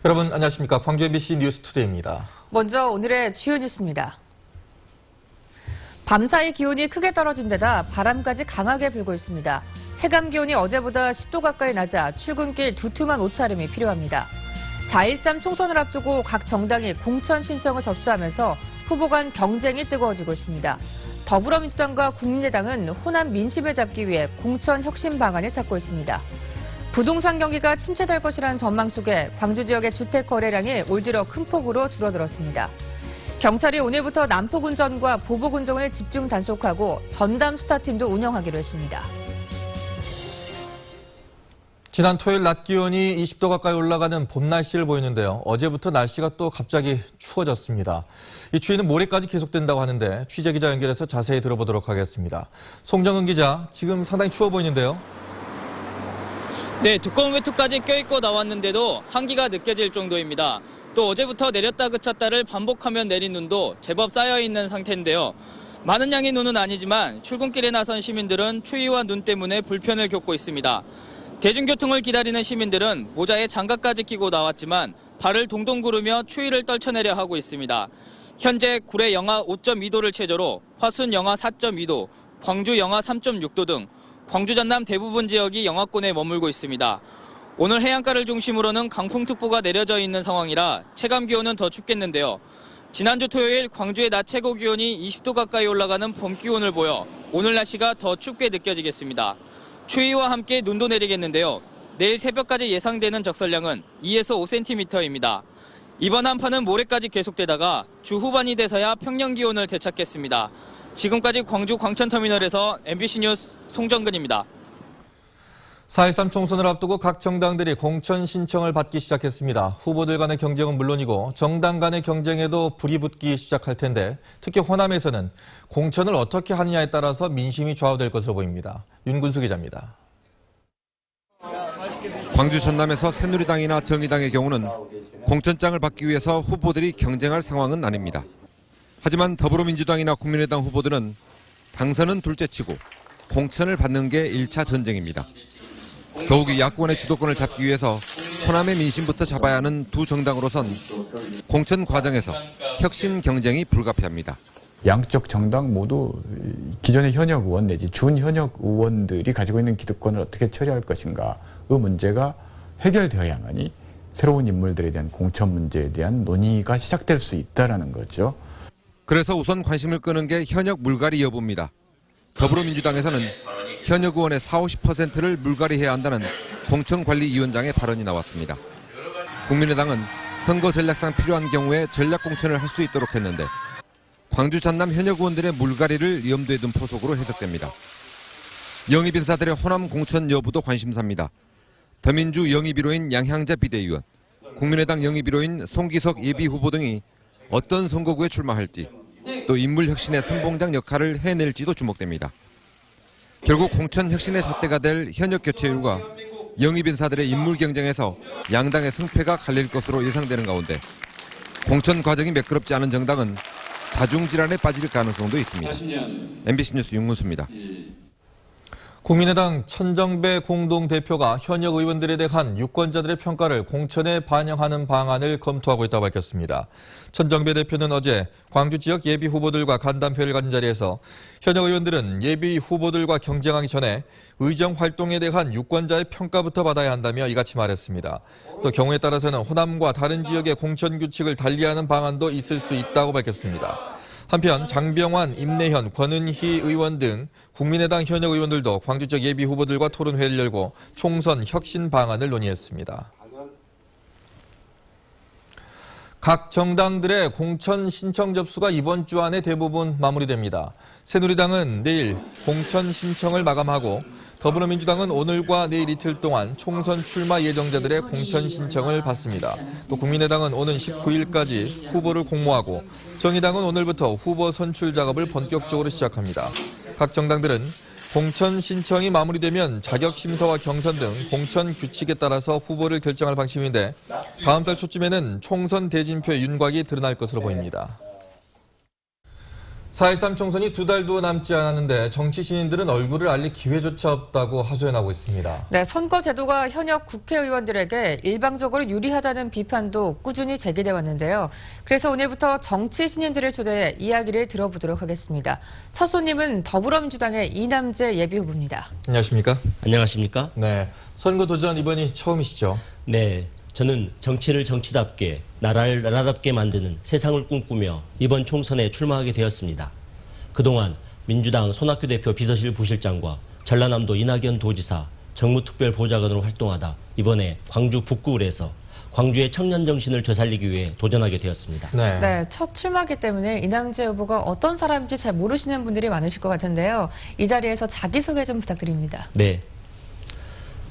여러분 안녕하십니까. 광주 MBC 뉴스투데이입니다. 먼저 오늘의 주요 뉴스입니다. 밤사이 기온이 크게 떨어진 데다 바람까지 강하게 불고 있습니다. 체감 기온이 어제보다 10도 가까이 낮아 출근길 두툼한 옷차림이 필요합니다. 4.13 총선을 앞두고 각 정당이 공천 신청을 접수하면서 후보 간 경쟁이 뜨거워지고 있습니다. 더불어민주당과 국민의당은 호남 민심을 잡기 위해 공천 혁신 방안을 찾고 있습니다. 부동산 경기가 침체될 것이라는 전망 속에 광주 지역의 주택 거래량이 올 들어 큰 폭으로 줄어들었습니다. 경찰이 오늘부터 난폭운전과 보복운전을 집중 단속하고 전담 수사팀도 운영하기로 했습니다. 지난 토요일 낮 기온이 20도 가까이 올라가는 봄 날씨를 보이는데요. 어제부터 날씨가 또 갑자기 추워졌습니다. 이 추위는 모레까지 계속된다고 하는데 취재 기자 연결해서 자세히 들어보도록 하겠습니다. 송정은 기자, 지금 상당히 추워 보이는데요. 네, 두꺼운 외투까지 껴입고 나왔는데도 한기가 느껴질 정도입니다. 또 어제부터 내렸다 그쳤다를 반복하면 내린 눈도 제법 쌓여있는 상태인데요. 많은 양의 눈은 아니지만 출근길에 나선 시민들은 추위와 눈 때문에 불편을 겪고 있습니다. 대중교통을 기다리는 시민들은 모자에 장갑까지 끼고 나왔지만 발을 동동 구르며 추위를 떨쳐내려 하고 있습니다. 현재 구례 영하 5.2도를 최저로 화순 영하 4.2도, 광주 영하 3.6도 등 광주 전남 대부분 지역이 영하권에 머물고 있습니다. 오늘 해안가를 중심으로는 강풍특보가 내려져 있는 상황이라 체감 기온은 더 춥겠는데요. 지난주 토요일 광주의 낮 최고 기온이 20도 가까이 올라가는 봄 기온을 보여 오늘 날씨가 더 춥게 느껴지겠습니다. 추위와 함께 눈도 내리겠는데요. 내일 새벽까지 예상되는 적설량은 2에서 5cm입니다. 이번 한파는 모레까지 계속되다가 주 후반이 돼서야 평년 기온을 되찾겠습니다. 지금까지 광주 광천터미널에서 MBC 뉴스 송정근입니다. 4.13 총선을 앞두고 각 정당들이 공천 신청을 받기 시작했습니다. 후보들 간의 경쟁은 물론이고 정당 간의 경쟁에도 불이 붙기 시작할 텐데 특히 호남에서는 공천을 어떻게 하느냐에 따라서 민심이 좌우될 것으로 보입니다. 윤군수 기자입니다. 광주 전남에서 새누리당이나 정의당의 경우는 공천장을 받기 위해서 후보들이 경쟁할 상황은 아닙니다. 하지만 더불어민주당이나 국민의당 후보들은 당선은 둘째치고 공천을 받는 게 1차 전쟁입니다. 더욱이 야권의 주도권을 잡기 위해서 호남의 민심부터 잡아야 하는 두 정당으로선 공천 과정에서 혁신 경쟁이 불가피합니다. 양쪽 정당 모두 기존의 현역 의원 내지 준현역 의원들이 가지고 있는 기득권을 어떻게 처리할 것인가 그 문제가 해결되어야만이 새로운 인물들에 대한 공천 문제에 대한 논의가 시작될 수 있다는 거죠. 그래서 우선 관심을 끄는 게 현역 물갈이 여부입니다. 더불어민주당에서는 현역 의원의 40~50%를 물갈이해야 한다는 공천관리위원장의 발언이 나왔습니다. 국민의당은 선거 전략상 필요한 경우에 전략 공천을 할 수 있도록 했는데 광주 전남 현역 의원들의 물갈이를 염두에 둔 포석으로 해석됩니다. 영입 인사들의 호남 공천 여부도 관심사입니다. 더민주 영입 1호인 양향자 비대위원, 국민의당 영입 1호인 송기석 예비후보 등이 어떤 선거구에 출마할지 또 인물 혁신의 선봉장 역할을 해낼지도 주목됩니다. 결국 공천 혁신의 잣대가 될 현역 교체 이유가 영입 인사들의 인물 경쟁에서 양당의 승패가 갈릴 것으로 예상되는 가운데 공천 과정이 매끄럽지 않은 정당은 자중질환에 빠질 가능성도 있습니다. MBC 뉴스 윤문수입니다. 국민의당 천정배 공동대표가 현역 의원들에 대한 유권자들의 평가를 공천에 반영하는 방안을 검토하고 있다고 밝혔습니다. 천정배 대표는 어제 광주 지역 예비 후보들과 간담회를 가진 자리에서 현역 의원들은 예비 후보들과 경쟁하기 전에 의정 활동에 대한 유권자의 평가부터 받아야 한다며 이같이 말했습니다. 또 경우에 따라서는 호남과 다른 지역의 공천 규칙을 달리하는 방안도 있을 수 있다고 밝혔습니다. 한편 장병환, 임내현, 권은희 의원 등 국민의당 현역 의원들도 광주 지역 예비 후보들과 토론회를 열고 총선 혁신 방안을 논의했습니다. 각 정당들의 공천 신청 접수가 이번 주 안에 대부분 마무리됩니다. 새누리당은 내일 공천 신청을 마감하고 더불어민주당은 오늘과 내일 이틀 동안 총선 출마 예정자들의 공천 신청을 받습니다. 또 국민의당은 오는 19일까지 후보를 공모하고 정의당은 오늘부터 후보 선출 작업을 본격적으로 시작합니다. 각 정당들은 공천 신청이 마무리되면 자격심사와 경선 등 공천 규칙에 따라서 후보를 결정할 방침인데 다음 달 초쯤에는 총선 대진표 윤곽이 드러날 것으로 보입니다. 4.13 총선이 2달도 남지 않았는데 정치 신인들은 얼굴을 알릴 기회조차 없다고 하소연하고 있습니다. 네, 선거 제도가 현역 국회의원들에게 일방적으로 유리하다는 비판도 꾸준히 제기돼 왔는데요. 그래서 오늘부터 정치 신인들을 초대해 이야기를 들어보도록 하겠습니다. 첫 손님은 더불어민주당의 이남재 예비후보입니다. 안녕하십니까? 안녕하십니까? 네, 선거 도전 이번이 처음이시죠? 네, 저는 정치를 정치답게, 나라를 나라답게 만드는 세상을 꿈꾸며 이번 총선에 출마하게 되었습니다. 그동안 민주당 손학규 대표 비서실 부실장과 전라남도 이낙연 도지사, 정무특별보좌관으로 활동하다 이번에 광주 북구을에서 광주의 청년 정신을 되살리기 위해 도전하게 되었습니다. 네, 첫 출마기 때문에 이남재 후보가 어떤 사람인지 잘 모르시는 분들이 많으실 것 같은데요. 이 자리에서 자기소개 좀 부탁드립니다. 네,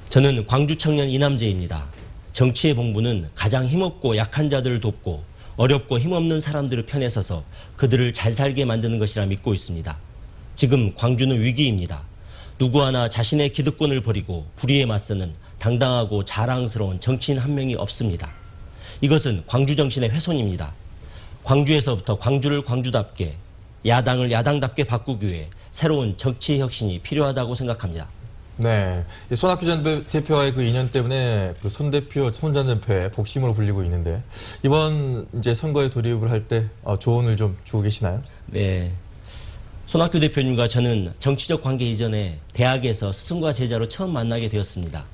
저는 광주 청년 이남재입니다. 정치의 본분은 가장 힘없고 약한 자들을 돕고 어렵고 힘없는 사람들의 편에 서서 그들을 잘 살게 만드는 것이라 믿고 있습니다. 지금 광주는 위기입니다. 누구 하나 자신의 기득권을 버리고 불의에 맞서는 당당하고 자랑스러운 정치인 한 명이 없습니다. 이것은 광주 정신의 훼손입니다. 광주에서부터 광주를 광주답게, 야당을 야당답게 바꾸기 위해 새로운 정치 혁신이 필요하다고 생각합니다. 네, 손학규 전 대표와의 그 인연 때문에 그 손 전 대표의 복심으로 불리고 있는데 이번 이제 선거에 돌입을 할 때 조언을 좀 주고 계시나요? 네, 손학규 대표님과 저는 정치적 관계 이전에 대학에서 스승과 제자로 처음 만나게 되었습니다.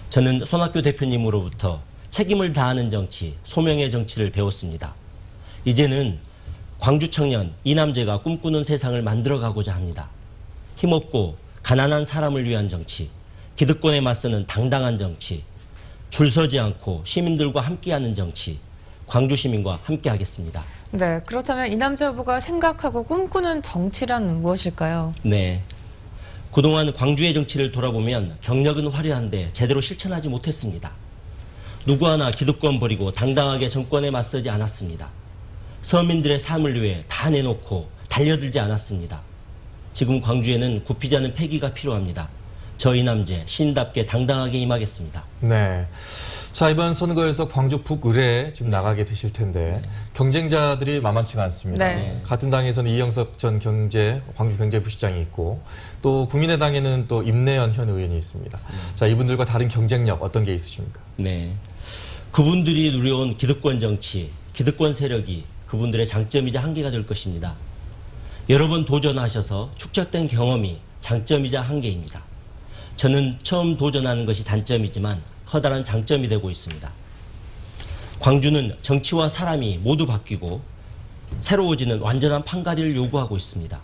저는 손학규 대표님으로부터 책임을 다하는 정치, 소명의 정치를 배웠습니다. 이제는 광주 청년 이남재가 꿈꾸는 세상을 만들어가고자 합니다. 힘없고 가난한 사람을 위한 정치, 기득권에 맞서는 당당한 정치, 줄 서지 않고 시민들과 함께하는 정치, 광주 시민과 함께하겠습니다. 네, 그렇다면 이남재 후보가 생각하고 꿈꾸는 정치란 무엇일까요? 네, 그동안 광주의 정치를 돌아보면 경력은 화려한데 제대로 실천하지 못했습니다. 누구 하나 기득권 버리고 당당하게 정권에 맞서지 않았습니다. 서민들의 삶을 위해 다 내놓고 달려들지 않았습니다. 지금 광주에는 굽히지 않은 패기가 필요합니다. 저 이남재 신답게 당당하게 임하겠습니다. 네. 자, 이번 선거에서 광주 북을에 지금 나가게 되실 텐데 경쟁자들이 만만치가 않습니다. 네. 같은 당에서는 이영석 전 광주 경제부시장이 있고 또 국민의당에는 또 임내연 현 의원이 있습니다. 자, 이분들과 다른 경쟁력 어떤 게 있으십니까? 네, 그분들이 누려온 기득권 정치, 기득권 세력이 그분들의 장점이자 한계가 될 것입니다. 여러 번 도전하셔서 축적된 경험이 장점이자 한계입니다. 저는 처음 도전하는 것이 단점이지만 커다란 장점이 되고 있습니다. 광주는 정치와 사람이 모두 바뀌고 새로워지는 완전한 판가리를 요구하고 있습니다.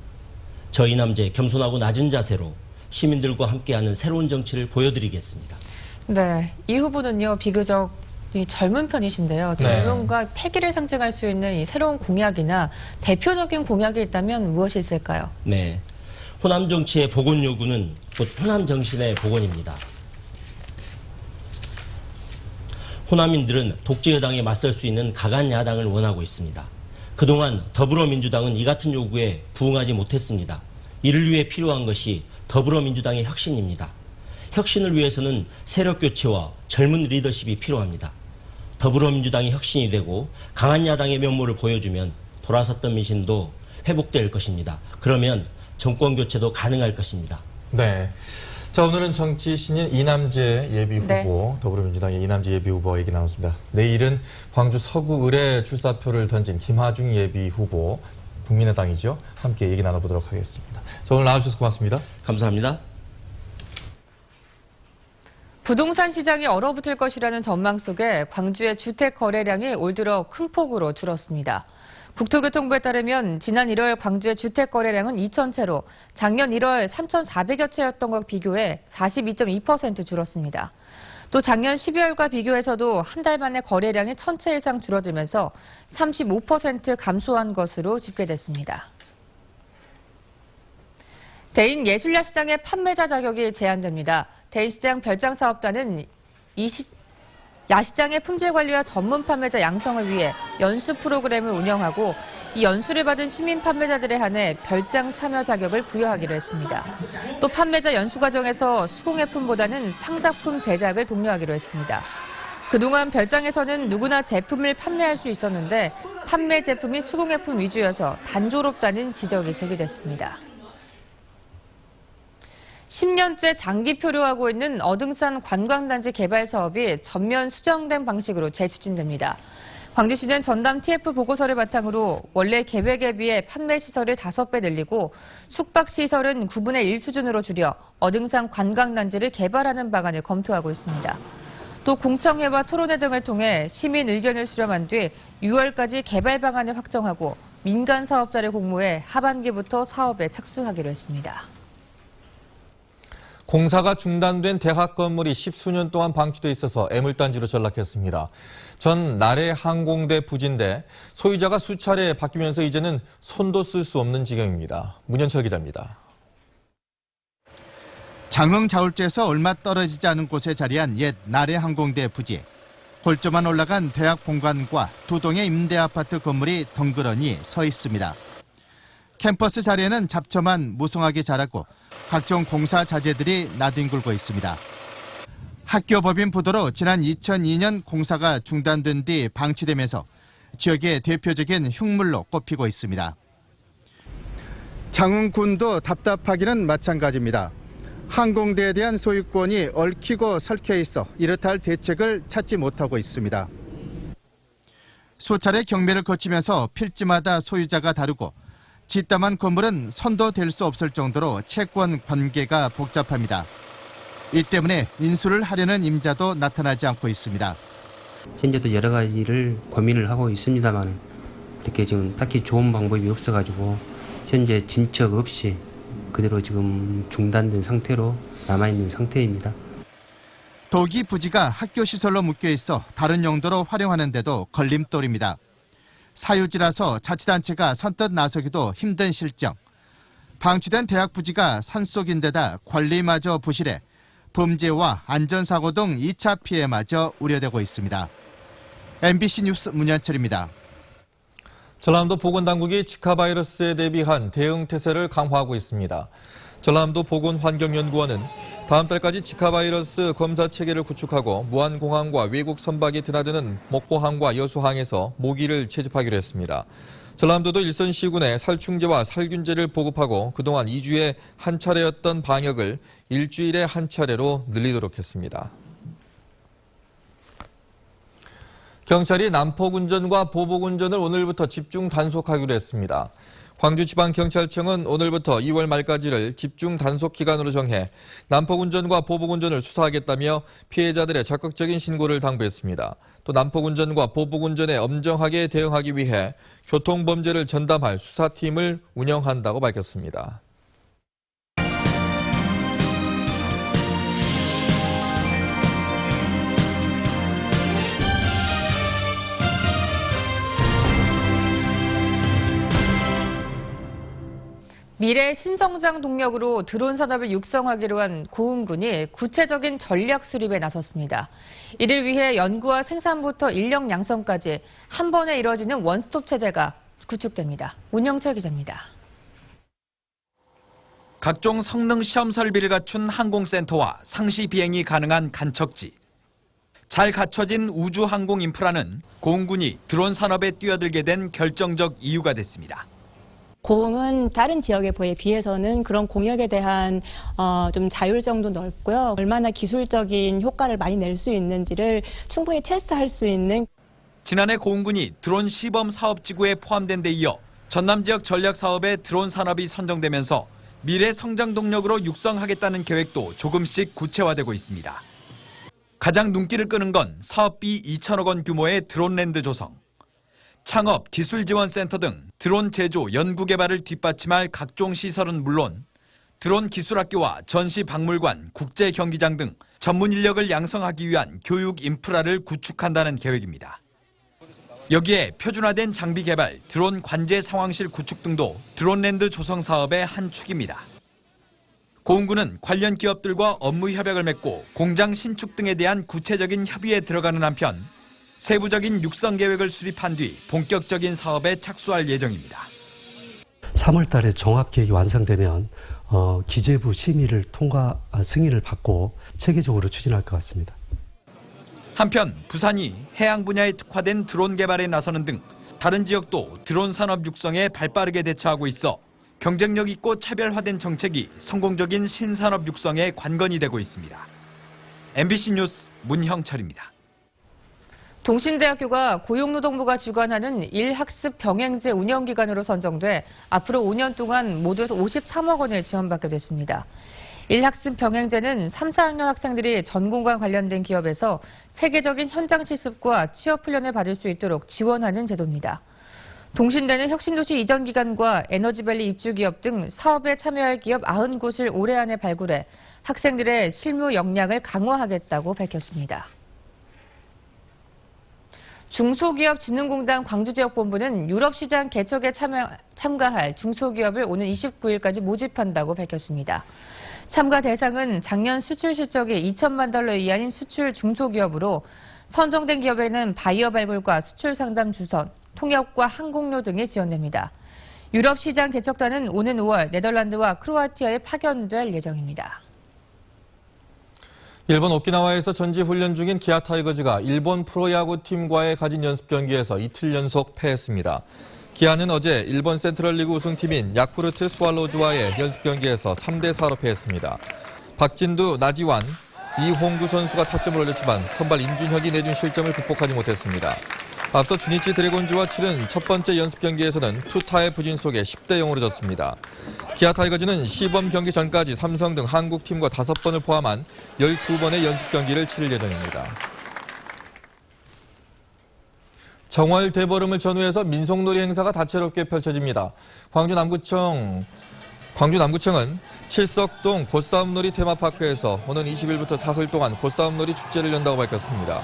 저 이남재 겸손하고 낮은 자세로 시민들과 함께하는 새로운 정치를 보여드리겠습니다. 네, 이 후보는요, 비교적 젊은 편이신데요. 젊음과 패기를 상징할 수 있는 이 새로운 공약이나 대표적인 공약이 있다면 무엇이 있을까요? 네, 호남 정치의 복원 요구는 곧 호남 정신의 복원입니다. 호남인들은 독재 여당에 맞설 수 있는 강한 야당을 원하고 있습니다. 그동안 더불어민주당은 이 같은 요구에 부응하지 못했습니다. 이를 위해 필요한 것이 더불어민주당의 혁신입니다. 혁신을 위해서는 세력 교체와 젊은 리더십이 필요합니다. 더불어민주당이 혁신이 되고 강한 야당의 면모를 보여주면 돌아섰던 민심도 회복될 것입니다. 그러면 정권 교체도 가능할 것입니다. 네. 자, 오늘은 정치 신인 이남재 예비후보, 네. 더불어민주당의 이남재 예비후보와 얘기 나눴습니다. 내일은 광주 서구을에 출사표를 던진 김하중 예비후보, 국민의당이죠. 함께 얘기 나눠보도록 하겠습니다. 자, 오늘 나와주셔서 고맙습니다. 감사합니다. 부동산 시장이 얼어붙을 것이라는 전망 속에 광주의 주택 거래량이 올 들어 큰 폭으로 줄었습니다. 국토교통부에 따르면 지난 1월 광주의 주택 거래량은 2,000채로 작년 1월 3,400여 채였던 것과 비교해 42.2% 줄었습니다. 또 작년 12월과 비교해서도 한 달 만에 거래량이 1,000채 이상 줄어들면서 35% 감소한 것으로 집계됐습니다. 대인 예술야 시장의 판매자 자격이 제한됩니다. 대인시장 별장사업단은 야시장의 품질 관리와 전문 판매자 양성을 위해 연수 프로그램을 운영하고 이 연수를 받은 시민 판매자들에 한해 별장 참여 자격을 부여하기로 했습니다. 또 판매자 연수 과정에서 수공예품보다는 창작품 제작을 독려하기로 했습니다. 그동안 별장에서는 누구나 제품을 판매할 수 있었는데 판매 제품이 수공예품 위주여서 단조롭다는 지적이 제기됐습니다. 10년째 장기 표류하고 있는 어등산 관광단지 개발 사업이 전면 수정된 방식으로 재추진됩니다. 광주시는 전담 TF 보고서를 바탕으로 원래 계획에 비해 판매 시설을 5배 늘리고 숙박 시설은 9분의 1 수준으로 줄여 어등산 관광단지를 개발하는 방안을 검토하고 있습니다. 또 공청회와 토론회 등을 통해 시민 의견을 수렴한 뒤 6월까지 개발 방안을 확정하고 민간 사업자를 공모해 하반기부터 사업에 착수하기로 했습니다. 공사가 중단된 대학 건물이 10수년 동안 방치돼 있어서 애물단지로 전락했습니다. 전 나래 항공대 부지인데 소유자가 수차례 바뀌면서 이제는 손도 쓸 수 없는 지경입니다. 문현철 기자입니다. 장흥자울주에서 얼마 떨어지지 않은 곳에 자리한 옛 나래 항공대 부지. 골조만 올라간 대학 본관과 두 동의 임대아파트 건물이 덩그러니 서 있습니다. 캠퍼스 자리에는 잡초만 무성하게 자라고 각종 공사 자재들이 나뒹굴고 있습니다. 학교 법인 부도로 지난 2002년 공사가 중단된 뒤 방치되면서 지역의 대표적인 흉물로 꼽히고 있습니다. 장흥군도 답답하기는 마찬가지입니다. 항공대에 대한 소유권이 얽히고 설켜 있어 이렇다 할 대책을 찾지 못하고 있습니다. 수차례 경매를 거치면서 필지마다 소유자가 다르고 짓담한 건물은 손도 댈 수 없을 정도로 채권 관계가 복잡합니다. 이 때문에 인수를 하려는 임자도 나타나지 않고 있습니다. 현재도 여러 가지를 고민을 하고 있습니다만 이렇게 지금 딱히 좋은 방법이 없어가지고 현재 진척 없이 그대로 지금 중단된 상태로 남아있는 상태입니다. 도기 부지가 학교 시설로 묶여 있어 다른 용도로 활용하는데도 걸림돌입니다. 사유지라서 자치단체가 선뜻 나서기도 힘든 실정. 방치된 대학 부지가 산속인데다 관리마저 부실해 범죄와 안전사고 등 2차 피해마저 우려되고 있습니다. MBC 뉴스 문현철입니다. 전라남도 보건당국이 지카 바이러스에 대비한 대응 태세를 강화하고 있습니다. 전라남도 보건환경연구원은 다음 달까지 지카 바이러스 검사 체계를 구축하고 무안공항과 외국 선박이 드나드는 목포항과 여수항에서 모기를 채집하기로 했습니다. 전라남도도 일선 시군에 살충제와 살균제를 보급하고 그동안 2주에 한 차례였던 방역을 일주일에 한 차례로 늘리도록 했습니다. 경찰이 난폭운전과 보복운전을 오늘부터 집중 단속하기로 했습니다. 광주지방경찰청은 오늘부터 2월 말까지를 집중 단속 기간으로 정해 난폭운전과 보복운전을 수사하겠다며 피해자들의 적극적인 신고를 당부했습니다. 또 난폭운전과 보복운전에 엄정하게 대응하기 위해 교통범죄를 전담할 수사팀을 운영한다고 밝혔습니다. 미래 신성장 동력으로 드론 산업을 육성하기로 한 고흥군이 구체적인 전략 수립에 나섰습니다. 이를 위해 연구와 생산부터 인력 양성까지 한 번에 이뤄지는 원스톱 체제가 구축됩니다. 문영철 기자입니다. 각종 성능 시험 설비를 갖춘 항공센터와 상시 비행이 가능한 간척지. 잘 갖춰진 우주 항공 인프라는 고흥군이 드론 산업에 뛰어들게 된 결정적 이유가 됐습니다. 고흥은 다른 지역에 비해서는 그런 공역에 대한 좀 자율성도 넓고요. 얼마나 기술적인 효과를 많이 낼 수 있는지를 충분히 테스트할 수 있는. 지난해 고흥군이 드론 시범 사업지구에 포함된 데 이어 전남 지역 전략 사업에 드론 산업이 선정되면서 미래 성장 동력으로 육성하겠다는 계획도 조금씩 구체화되고 있습니다. 가장 눈길을 끄는 건 사업비 2천억 원 규모의 드론랜드 조성. 창업, 기술지원센터 등 드론 제조, 연구 개발을 뒷받침할 각종 시설은 물론 드론 기술학교와 전시박물관, 국제경기장 등 전문 인력을 양성하기 위한 교육 인프라를 구축한다는 계획입니다. 여기에 표준화된 장비 개발, 드론 관제 상황실 구축 등도 드론랜드 조성 사업의 한 축입니다. 고흥군은 관련 기업들과 업무 협약을 맺고 공장 신축 등에 대한 구체적인 협의에 들어가는 한편 세부적인 육성 계획을 수립한 뒤 본격적인 사업에 착수할 예정입니다. 3월 달에 종합계획이 완성되면 기재부 심의를 승인을 받고 체계적으로 추진할 것 같습니다. 한편 부산이 해양 분야에 특화된 드론 개발에 나서는 등 다른 지역도 드론 산업 육성에 발빠르게 대처하고 있어 경쟁력 있고 차별화된 정책이 성공적인 신산업 육성에 관건이 되고 있습니다. MBC 뉴스 문형철입니다. 동신대학교가 고용노동부가 주관하는 일학습 병행제 운영기관으로 선정돼 앞으로 5년 동안 모두 53억 원을 지원받게 됐습니다. 일학습 병행제는 3, 4학년 학생들이 전공과 관련된 기업에서 체계적인 현장 실습과 취업 훈련을 받을 수 있도록 지원하는 제도입니다. 동신대는 혁신도시 이전 기관과 에너지밸리 입주 기업 등 사업에 참여할 기업 90곳을 올해 안에 발굴해 학생들의 실무 역량을 강화하겠다고 밝혔습니다. 중소기업진흥공단 광주지역본부는 유럽시장 개척에 참가할 중소기업을 오는 29일까지 모집한다고 밝혔습니다. 참가 대상은 작년 수출 실적이 2천만 달러 이하인 수출 중소기업으로 선정된 기업에는 바이어 발굴과 수출 상담 주선, 통역과 항공료 등이 지원됩니다. 유럽시장 개척단은 오는 5월 네덜란드와 크로아티아에 파견될 예정입니다. 일본 오키나와에서 전지훈련 중인 기아 타이거즈가 일본 프로야구팀과의 가진 연습 경기에서 이틀 연속 패했습니다. 기아는 어제 일본 센트럴리그 우승팀인 야쿠르트 스왈로우즈와의 연습 경기에서 3대4로 패했습니다. 박진두, 나지완, 이홍구 선수가 타점을 올렸지만 선발 임준혁이 내준 실점을 극복하지 못했습니다. 앞서 주니치 드래곤즈와 치른 첫 번째 연습 경기에서는 투타의 부진 속에 10대0으로 졌습니다. 기아 타이거즈는 시범 경기 전까지 삼성 등 한국팀과 5번을 포함한 12번의 연습 경기를 치를 예정입니다. 정월 대보름을 전후해서 민속놀이 행사가 다채롭게 펼쳐집니다. 광주 남구청은 칠석동 보싸움놀이 테마파크에서 오는 20일부터 사흘 동안 보싸움놀이 축제를 연다고 밝혔습니다.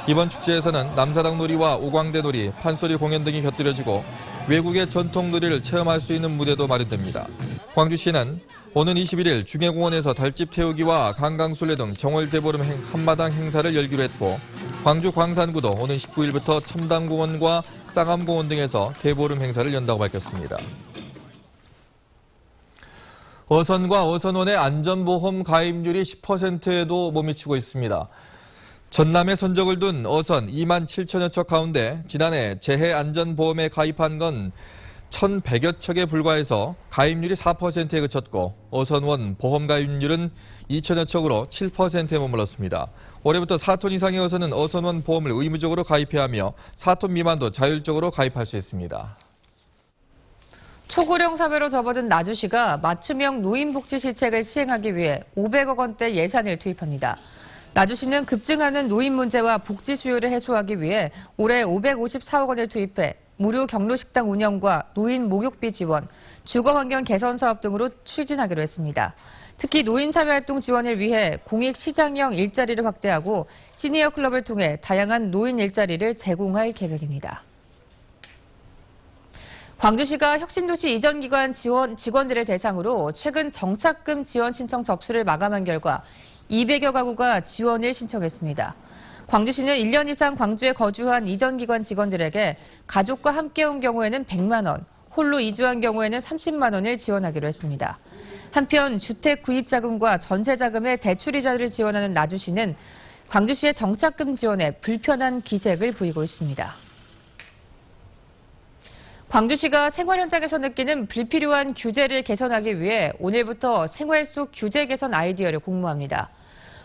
이번 축제에서는 남사당 놀이와 오광대 놀이, 판소리 공연 등이 곁들여지고 외국의 전통 놀이를 체험할 수 있는 무대도 마련됩니다. 광주시는 오는 21일 중해공원에서 달집 태우기와 강강술래 등 정월 대보름 한마당 행사를 열기로 했고 광주 광산구도 오는 19일부터 첨단공원과 쌍암공원 등에서 대보름 행사를 연다고 밝혔습니다. 어선과 어선원의 안전보험 가입률이 10%에도 못 미치고 있습니다. 전남에 선적을 둔 어선 2만 7천여 척 가운데 지난해 재해안전보험에 가입한 건 1,100여 척에 불과해서 가입률이 4%에 그쳤고 어선원 보험 가입률은 2천여 척으로 7%에 머물렀습니다. 올해부터 4톤 이상의 어선은 어선원 보험을 의무적으로 가입해야 하며 4톤 미만도 자율적으로 가입할 수 있습니다. 초고령 사회로 접어든 나주시가 맞춤형 노인복지 실책을 시행하기 위해 500억 원대 예산을 투입합니다. 나주시는 급증하는 노인 문제와 복지 수요를 해소하기 위해 올해 554억 원을 투입해 무료 경로식당 운영과 노인 목욕비 지원, 주거환경 개선 사업 등으로 추진하기로 했습니다. 특히 노인 사회활동 지원을 위해 공익 시장형 일자리를 확대하고 시니어 클럽을 통해 다양한 노인 일자리를 제공할 계획입니다. 광주시가 혁신도시 이전기관 직원들을 대상으로 최근 정착금 지원 신청 접수를 마감한 결과 200여 가구가 지원을 신청했습니다. 광주시는 1년 이상 광주에 거주한 이전기관 직원들에게 가족과 함께 온 경우에는 100만 원, 홀로 이주한 경우에는 30만 원을 지원하기로 했습니다. 한편 주택 구입자금과 전세자금의 대출이자를 지원하는 나주시는 광주시의 정착금 지원에 불편한 기색을 보이고 있습니다. 광주시가 생활 현장에서 느끼는 불필요한 규제를 개선하기 위해 오늘부터 생활 속 규제 개선 아이디어를 공모합니다.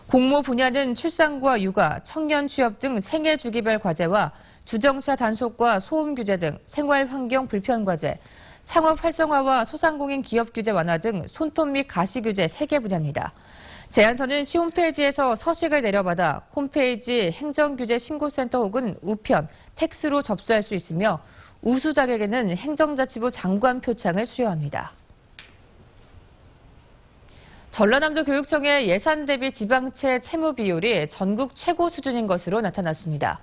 공모 분야는 출산과 육아, 청년 취업 등 생애 주기별 과제와 주정차 단속과 소음 규제 등 생활 환경 불편 과제, 창업 활성화와 소상공인 기업 규제 완화 등 손톱 및 가시 규제 3개 분야입니다. 제안서는 시 홈페이지에서 서식을 내려받아 홈페이지 행정규제 신고센터 혹은 우편, 팩스로 접수할 수 있으며 우수자격에는 행정자치부 장관 표창을 수여합니다. 전라남도 교육청의 예산 대비 지방채 채무 비율이 전국 최고 수준인 것으로 나타났습니다.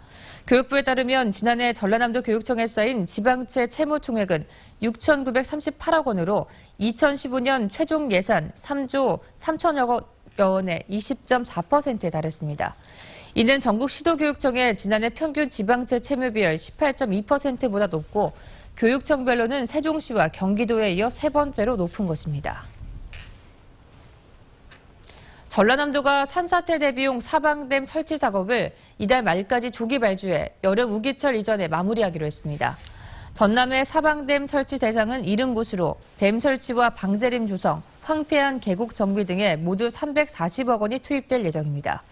교육부에 따르면 지난해 전라남도 교육청에 쌓인 지방채 채무 총액은 6,938억 원으로 2015년 최종 예산 3조 3천여 원의 20.4%에 달했습니다. 이는 전국 시도교육청의 지난해 평균 지방채 채무 비율 18.2%보다 높고 교육청별로는 세종시와 경기도에 이어 세 번째로 높은 것입니다. 전라남도가 산사태 대비용 사방댐 설치 작업을 이달 말까지 조기 발주해 여름 우기철 이전에 마무리하기로 했습니다. 전남의 사방댐 설치 대상은 70곳으로 댐 설치와 방제림 조성, 황폐한 계곡 정비 등에 모두 340억 원이 투입될 예정입니다.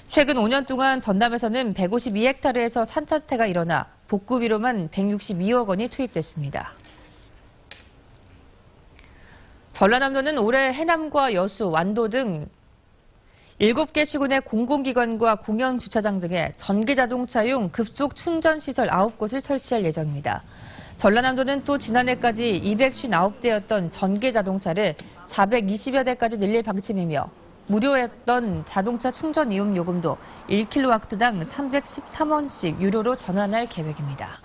최근 5년 동안 전남에서는 152헥타르에서 산사태가 일어나 복구비로만 162억 원이 투입됐습니다. 전라남도는 올해 해남과 여수, 완도 등 7개 시군의 공공기관과 공영주차장 등에 전기자동차용 급속 충전시설 9곳을 설치할 예정입니다. 전라남도는 또 지난해까지 259대였던 전기자동차를 420여 대까지 늘릴 방침이며 무료였던 자동차 충전 이용 요금도 1kW당 313원씩 유료로 전환할 계획입니다.